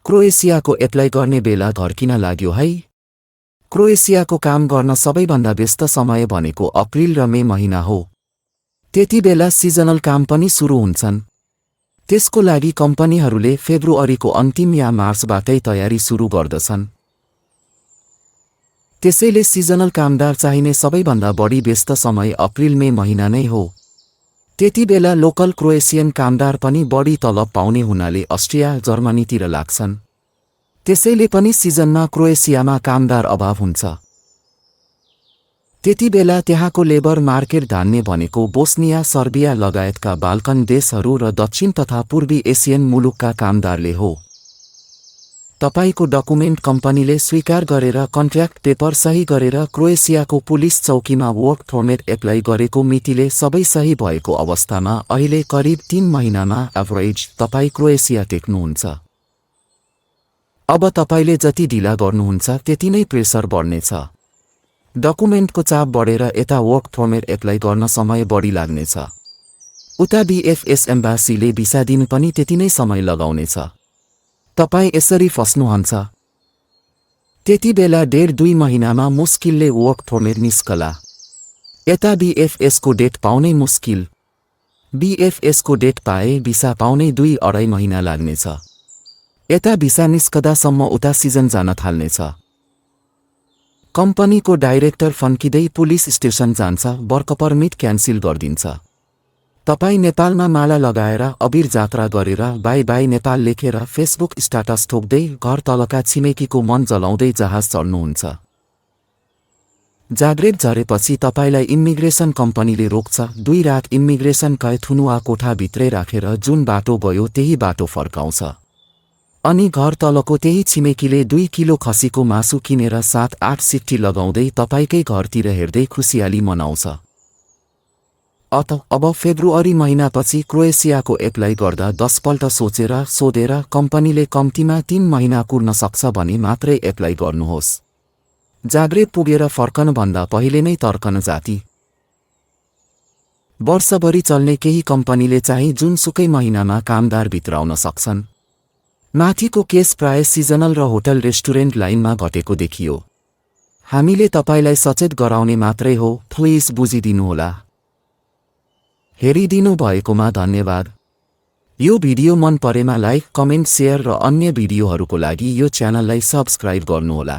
क्रोएसियाको apply गर्ने बेला घर्किन लाग्यो है। क्रोएसियाको काम गर्न सबैभन्दा व्यस्त समय भनेको अप्रिल र मे महिना हो। त्यति बेला सिजनल काम पनि सुरु हुन्छन्। त्यसको लागि कम्पनीहरूले फेब्रुअरीको अन्तिम या मार्चबाटै तयारी सुरु गर्दछन्। त्यसैले सिजनल कामदार चाहिने सबैभन्दा बढी व्यस्त समय अप्रिल मे महिना नै हो। त्यति बेला लोकल क्रोएसियन कामदार पनि बढी तलब पाउने हुनाले अस्ट्रिया जर्मनीतिर लाग्छन्। त्यसैले पनि सिजनमा क्रोएसियामा कामदार अभाव हुन्छ। त्यति बेला त्यहाँको लेबर मार्केट धान्ने भनेको बोस्निया, सर्बिया लगायतका बाल्कन देशहरू र दक्षिण तथा पूर्वी एसियन मुलुकका कामदारले हो। तपाईको डकुमेन्ट कम्पनीले स्वीकार गरेर कन्ट्र्याक्ट पेपर सही गरेर क्रोएसियाको पुलिस चौकीमा वर्क परमिट एप्लाई गरेको मितिले सबै सही भएको अवस्थामा अहिले करिब 3 महिनामा एभरेज तपाई क्रोएसिया टेक्नुहुन्छ। अब तपाईले जति ढिला गर्नुहुन्छ त्यति नै प्रेसर बढ्नेछ। डकुमेन्टको चाप बढेर यता वर्क परमिट एप्लाई गर्न समय बढी लाग्नेछ। उता बीएफएस एम्बासीले भिसा दिनु पनि त्यति नै समय लगाउनेछ। तपाई यसरी फस्नुहुन्छ। त्यति बेला 1.5-2 महिनामा मुस्किलले वर्क परमिट निस्कला। यता बीएफएसको डेट पाउनै मुस्किल। बीएफएसको डेट पाए भिसा पाउनै 2-2.5 महिना लाग्नेछ। यता भिसा निस्कदासम्म उता सिजन जान थाल्नेछ। कम्पनीको डाइरेक्टर फन्किँदै पुलिस स्टेसन जान्छ, वर्क परमिट क्यान्सिल गरिदिन्छ। तपाई नेपालमा माला लगाएर अबिर जात्रा गरेर बाई बाई नेपाल लेखेर फेसबुक स्ट्याटस ठोक्दै घर तलका छिमेकीको मन जलाउँदै जहाज चढ्नुहुन्छ। जाग्रेब झरेपछि तपाईलाई इमिग्रेसन कम्पनीले रोक्छ। 2 रात इमिग्रेसन कैथुनुवा कोठाभित्रै राखेर जुन बाटो गयो त्यही बाटो फर्काउँछ। अनि घर तलको त्यही छिमेकीले 2 किलो खसीको मासु किनेर 7-8 सिट्टी लगाउँदै तपाईकै घरतिर हेर्दै खुसियाली मनाउँछ। अब फेब्रुअरी महिनापछि क्रोएसियाको एप्लाई गर्दा 10 पल्ट सोधेर कम्पनीले कम्तीमा 3 महिना कुर्न सक्छ भने मात्रै एप्लाई गर्नुहोस्। जाग्रेब पुगेर फर्कनुभन्दा पहिले नै तर्कन जाति। वर्षभरि चल्ने केही कम्पनीले चाहिँ जुनसुकै महिनामा कामदार भित्राउन सक्छन्। माथिको केस प्राय सिजनल र होटल रेस्टुरेन्ट लाइनमा घटेको देखियो। हामीले तपाईलाई सचेत गराउने मात्रै हो, प्लिज बुझिदिनुहोला। हेरिदिनु भएकोमा धन्यवाद। यो भिडियो मन परेमा लाइक, कमेन्ट, शेयर र अन्य भिडियोहरूको लागि यो च्यानललाई सब्स्क्राइब गर्नुहोला।